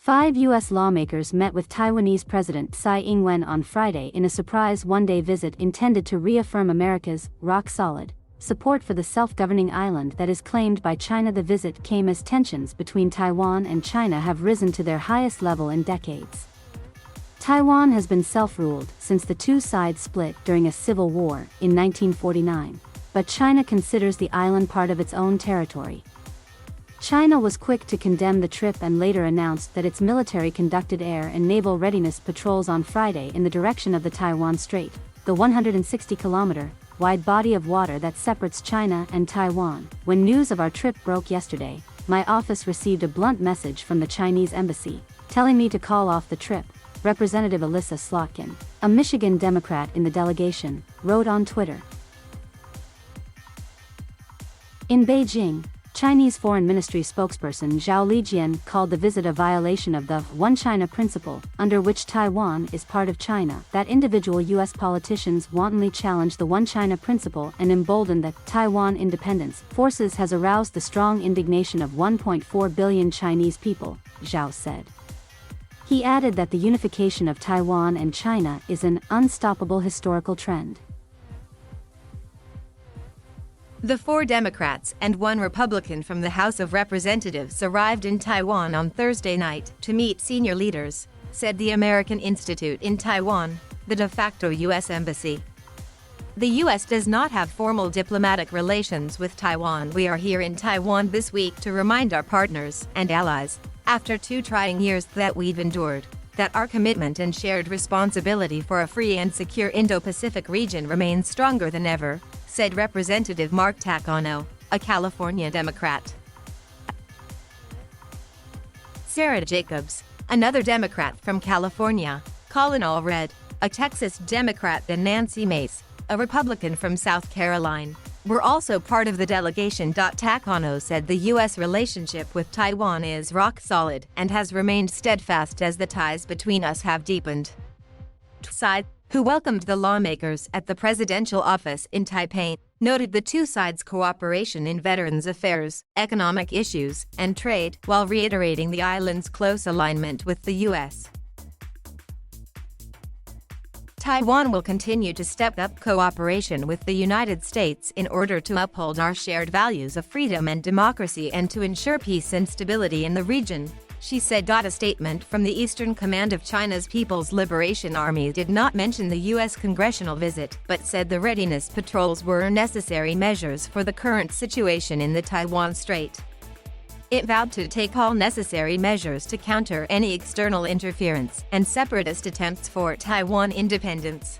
5 U.S. lawmakers met with Taiwanese President Tsai Ing-wen on Friday in a surprise one-day visit intended to reaffirm America's rock-solid support for the self-governing island that is claimed by China. The visit came as tensions between Taiwan and China have risen to their highest level in decades. Taiwan has been self-ruled since the two sides split during a civil war in 1949, but China considers the island part of its own territory. China was quick to condemn the trip and later announced that its military conducted air and naval readiness patrols on Friday in the direction of the Taiwan Strait, the 160-kilometer-wide body of water that separates China and Taiwan. When news of our trip broke yesterday, my office received a blunt message from the Chinese embassy, telling me to call off the trip, Representative Alyssa Slotkin, a Michigan Democrat in the delegation, wrote on Twitter. In Beijing, Chinese Foreign Ministry spokesperson Zhao Lijian called the visit a violation of the One China principle, under which Taiwan is part of China. That individual U.S. politicians wantonly challenged the One China principle and emboldened the Taiwan independence forces has aroused the strong indignation of 1.4 billion Chinese people, Zhao said. He added that the unification of Taiwan and China is an unstoppable historical trend. The 4 Democrats and 1 Republican from the House of Representatives arrived in Taiwan on Thursday night to meet senior leaders, said the American Institute in Taiwan, the de facto U.S. embassy. The U.S. does not have formal diplomatic relations with Taiwan. We are here in Taiwan this week to remind our partners and allies, after 2 trying years that we've endured, that our commitment and shared responsibility for a free and secure Indo-Pacific region remains stronger than ever, said Representative Mark Takano, a California Democrat. Sarah Jacobs, another Democrat from California, Colin Allred, a Texas Democrat, and Nancy Mace, a Republican from South Carolina, were also part of the delegation. Takano said the U.S. relationship with Taiwan is rock solid and has remained steadfast as the ties between us have deepened. Tsai, who welcomed the lawmakers at the presidential office in Taipei, noted the two sides' cooperation in veterans affairs, economic issues, and trade, while reiterating the island's close alignment with the U.S. Taiwan will continue to step up cooperation with the United States in order to uphold our shared values of freedom and democracy and to ensure peace and stability in the region, she said. A statement from the Eastern Command of China's People's Liberation Army did not mention the U.S. congressional visit, but said the readiness patrols were necessary measures for the current situation in the Taiwan Strait. It vowed to take all necessary measures to counter any external interference and separatist attempts for Taiwan independence.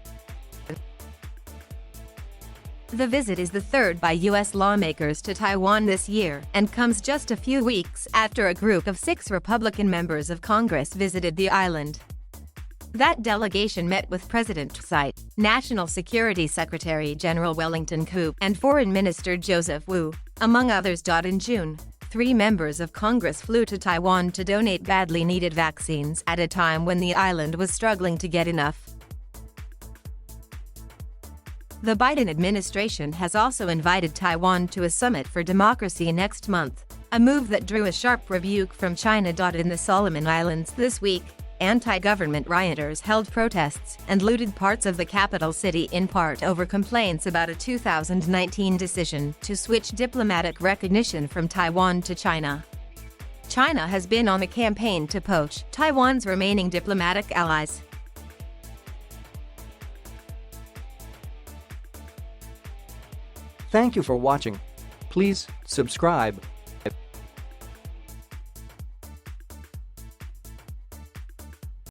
The visit is the 3rd by U.S. lawmakers to Taiwan this year and comes just a few weeks after a group of 6 Republican members of Congress visited the island. That delegation met with President Tsai, National Security Secretary General Wellington Koo, and Foreign Minister Joseph Wu, among others. In June, 3 members of Congress flew to Taiwan to donate badly needed vaccines at a time when the island was struggling to get enough. The Biden administration has also invited Taiwan to a summit for democracy next month, a move that drew a sharp rebuke from China. In the Solomon Islands this week, anti-government rioters held protests and looted parts of the capital city, in part over complaints about a 2019 decision to switch diplomatic recognition from Taiwan to China. China has been on a campaign to poach Taiwan's remaining diplomatic allies. Thank you for watching. Please subscribe.